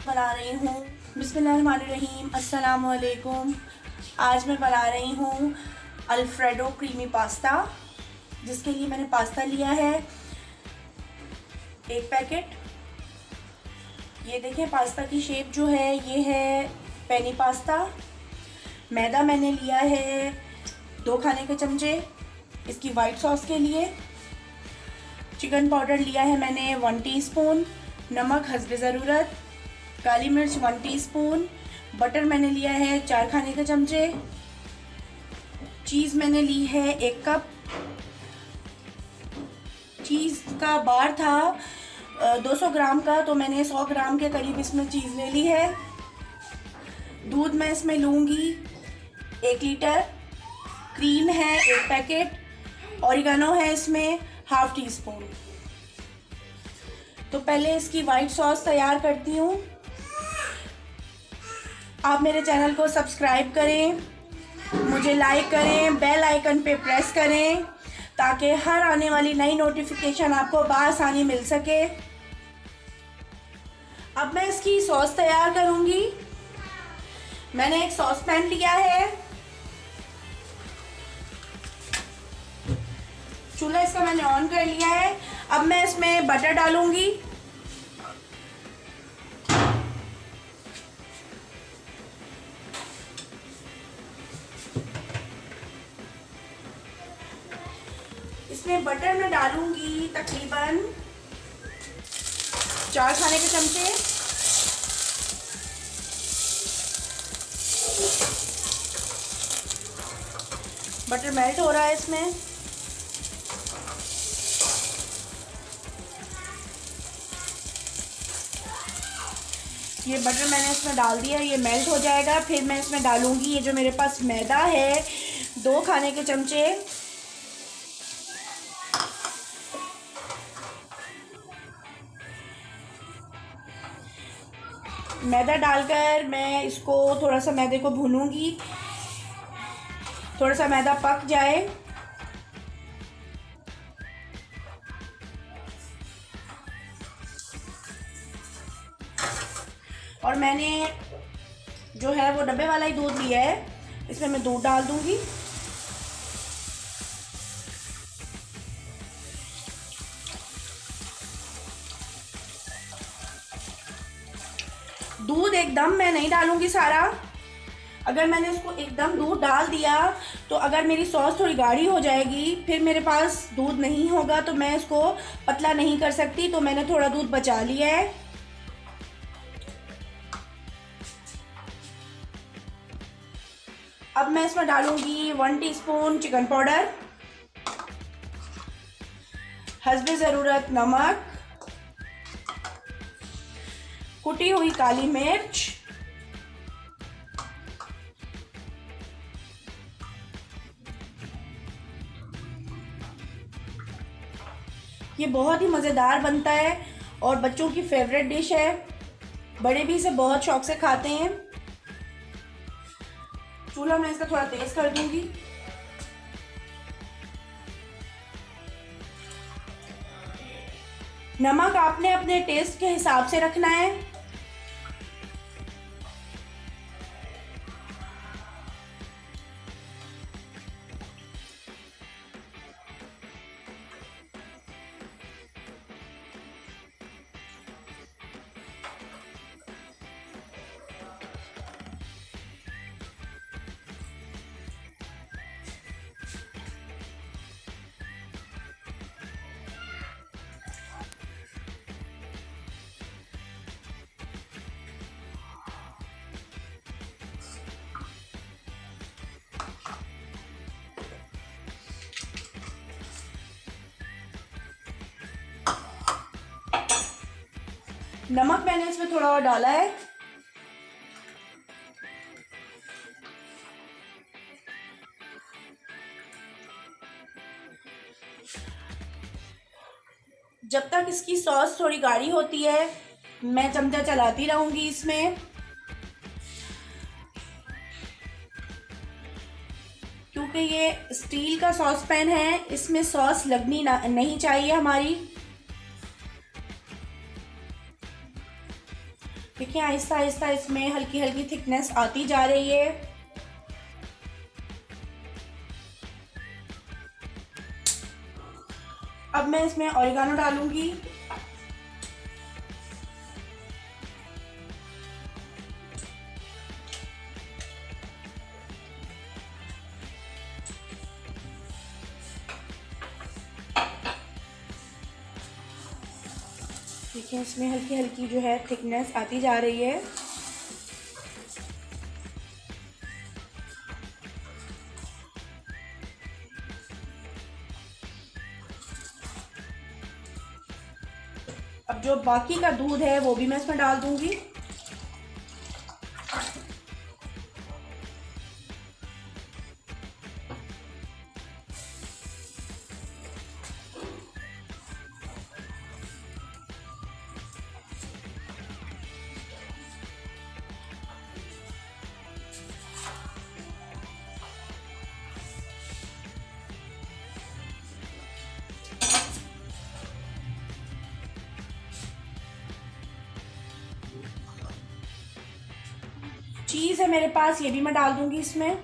बना रही हूँ। बिस्मिल्लाहिर्रहमानिर्रहीम, अस्सलाम वालेकुम। आज मैं बना रही हूँ अल्फ्रेडो क्रीमी पास्ता, जिसके लिए मैंने पास्ता लिया है 1 पैकेट। ये देखें, पास्ता की शेप जो है ये है पेनी पास्ता। मैदा मैंने लिया है 2 खाने के चमचे इसकी वाइट सॉस के लिए। चिकन पाउडर लिया है मैंने 1 टीस्पून। नमक हस्ब ज़रूरत। काली मिर्च 1 टीस्पून। बटर मैंने लिया है 4 खाने के चमचे। चीज़ मैंने ली है 1 कप। चीज़ का बार था 200 ग्राम का, तो मैंने 100 ग्राम के करीब इसमें चीज़ ले ली है। दूध मैं इसमें लूँगी 1 लीटर। क्रीम है 1 पैकेट। ऑरिगेनो है इसमें ½ टीस्पून। तो पहले इसकी वाइट सॉस तैयार करती हूँ। आप मेरे चैनल को सब्सक्राइब करें, मुझे लाइक करें, बेल आइकन पे प्रेस करें ताकि हर आने वाली नई नोटिफिकेशन आपको बआसानी मिल सके। अब मैं इसकी सॉस तैयार करूँगी। मैंने एक सॉस पैन लिया है। चूल्हा इसका मैंने ऑन कर लिया है। अब मैं इसमें बटर डालूंगी। इसमें बटर मैं डालूंगी तकरीबन 4 खाने के चमचे। बटर मेल्ट हो रहा है इसमें। ये बटर मैंने इसमें डाल दिया, ये मेल्ट हो जाएगा। फिर मैं इसमें डालूंगी ये जो मेरे पास मैदा है 2 खाने के चमचे। मैदा डालकर मैं इसको थोड़ा सा मैदे को भूनूंगी, थोड़ा सा मैदा पक जाए। और मैंने जो है वो डब्बे वाला ही दूध लिया है, इसमें मैं दूध डाल दूंगी। दूध एकदम मैं नहीं डालूंगी सारा। अगर मैंने इसको एकदम दूध डाल दिया तो अगर मेरी सॉस थोड़ी गाढ़ी हो जाएगी, फिर मेरे पास दूध नहीं होगा तो मैं इसको पतला नहीं कर सकती। तो मैंने थोड़ा दूध बचा लिया है। अब मैं इसमें डालूंगी 1 टीस्पून चिकन पाउडर, हस्बे ज़रूरत नमक, कुटी हुई काली मिर्च, ये बहुत ही मज़ेदार बनता है और बच्चों की फेवरेट डिश है। बड़े भी इसे बहुत शौक से खाते हैं। चूल्हा मैं इसका थोड़ा तेज कर दूंगी। नमक आपने अपने टेस्ट के हिसाब से रखना है। नमक मैंने इसमें थोड़ा और डाला है। जब तक इसकी सॉस थोड़ी गाढ़ी होती है मैं चमचा चलाती रहूंगी इसमें, क्योंकि ये स्टील का सॉस पैन है, इसमें सॉस लगनी नहीं चाहिए हमारी। देखिए आहिस्ता आहिस्ता इसमें हल्की हल्की थिकनेस आती जा रही है। अब मैं इसमें ऑरिगानो डालूंगी। देखिए इसमें हल्की हल्की जो है थिकनेस आती जा रही है। अब जो बाकी का दूध है वो भी मैं इसमें डाल दूंगी। चीज़ है मेरे पास, ये भी मैं डाल दूंगी इसमें।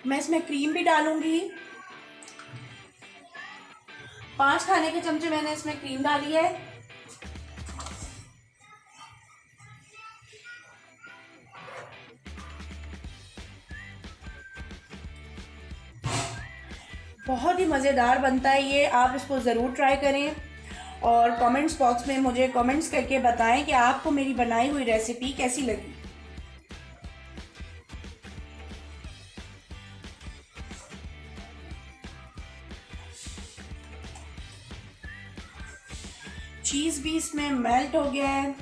मैं इसमें क्रीम भी डालूंगी। 5 खाने के चमचे मैंने इसमें क्रीम डाली है। बहुत ही मज़ेदार बनता है ये, आप इसको ज़रूर ट्राई करें और कमेंट्स बॉक्स में मुझे कमेंट्स करके बताएं कि आपको मेरी बनाई हुई रेसिपी कैसी लगी। चीज़ भी इसमें मेल्ट हो गया है।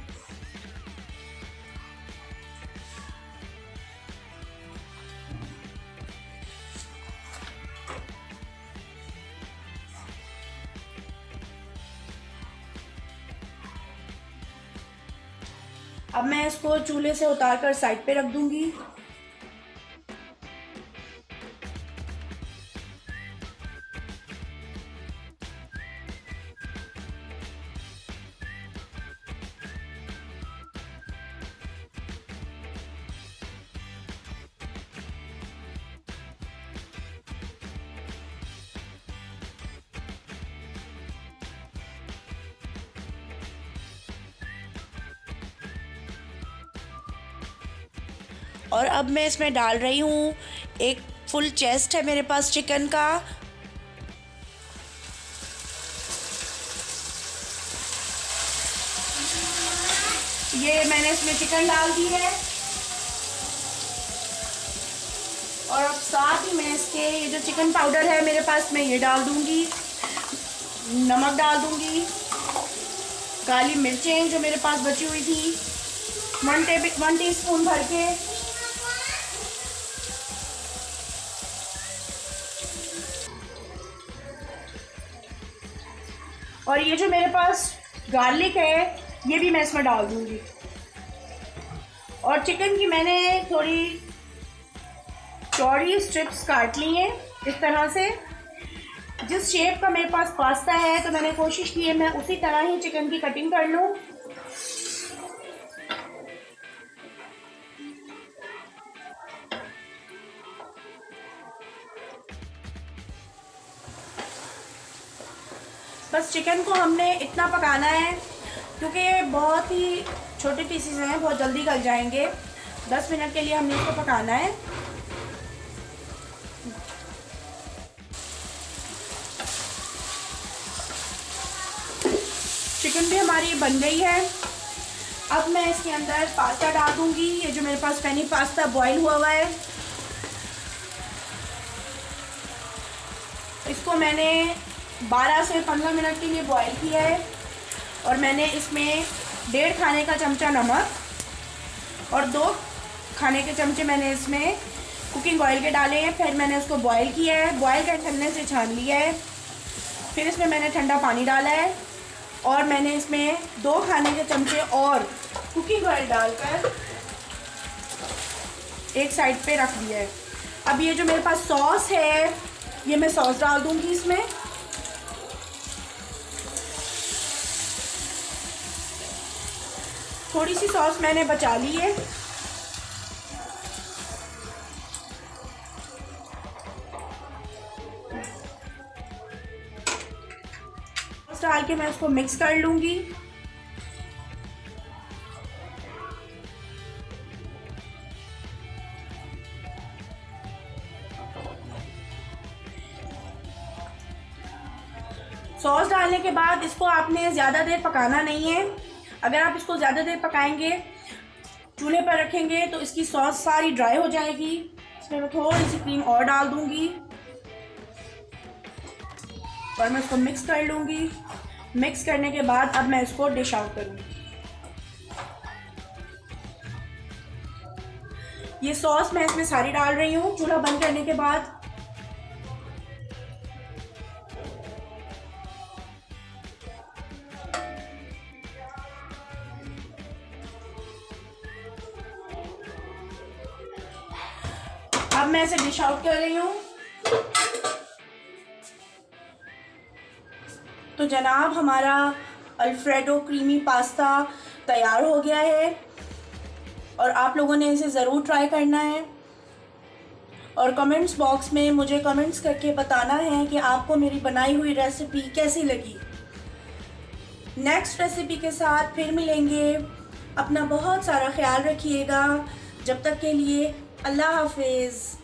अब मैं इसको चूल्हे से उतारकर साइड पे रख दूंगी। और अब मैं इसमें डाल रही हूँ, एक फुल चेस्ट है मेरे पास चिकन का। ये मैंने इसमें चिकन डाल दी है और अब साथ ही मैं इसके ये जो चिकन पाउडर है मेरे पास, मैं ये डाल दूंगी। नमक डाल दूंगी। काली मिर्चें जो मेरे पास बची हुई थी 1 टीस्पून भर के। और ये जो मेरे पास गार्लिक है ये भी मैं इसमें डाल दूंगी। और चिकन की मैंने थोड़ी चौड़ी स्ट्रिप्स काट ली हैं इस तरह से। जिस शेप का मेरे पास पास्ता है तो मैंने कोशिश की है मैं उसी तरह ही चिकन की कटिंग कर लूँ। बस चिकन को हमने इतना पकाना है क्योंकि ये बहुत ही छोटे पीसेस हैं, बहुत जल्दी गल जाएंगे। 10 मिनट के लिए हमने इसको पकाना है। चिकन भी हमारी बन गई है। अब मैं इसके अंदर पास्ता डाल दूंगी। ये जो मेरे पास पेनी पास्ता बॉईल हुआ हुआ है, इसको मैंने 12 से 15 मिनट के लिए बॉईल किया है। और मैंने इसमें 1.5 खाने का चमचा नमक और 2 खाने के चमचे मैंने इसमें कुकिंग ऑयल के डाले हैं। फिर मैंने उसको बॉईल किया है, बॉईल करने से छान लिया है। फिर इसमें मैंने ठंडा पानी डाला है और मैंने इसमें 2 खाने के चमचे और कुकिंग ऑयल डालकर एक साइड पे रख दिया है। अब ये जो मेरे पास सॉस है, ये मैं सॉस डाल दूंगी इसमें। थोड़ी सी सॉस मैंने बचा ली है। सॉस डाल के मैं उसको मिक्स कर लूंगी। सॉस डालने के बाद इसको आपने ज़्यादा देर पकाना नहीं है। अगर आप इसको ज़्यादा देर पकाएंगे, चूल्हे पर रखेंगे, तो इसकी सॉस सारी ड्राई हो जाएगी। इसमें मैं थोड़ी सी क्रीम और डाल दूंगी और मैं इसको मिक्स कर लूँगी। मिक्स करने के बाद अब मैं इसको डिश आउट करूँगी। ये सॉस मैं इसमें सारी डाल रही हूँ चूल्हा बंद करने के बाद। अब मैं इसे डिश आउट कर रही हूँ। तो जनाब, हमारा अल्फ्रेडो क्रीमी पास्ता तैयार हो गया है और आप लोगों ने इसे ज़रूर ट्राई करना है और कमेंट्स बॉक्स में मुझे कमेंट्स करके बताना है कि आपको मेरी बनाई हुई रेसिपी कैसी लगी। नेक्स्ट रेसिपी के साथ फिर मिलेंगे। अपना बहुत सारा ख्याल रखिएगा। जब तक के लिए अल्लाह हाफिज़।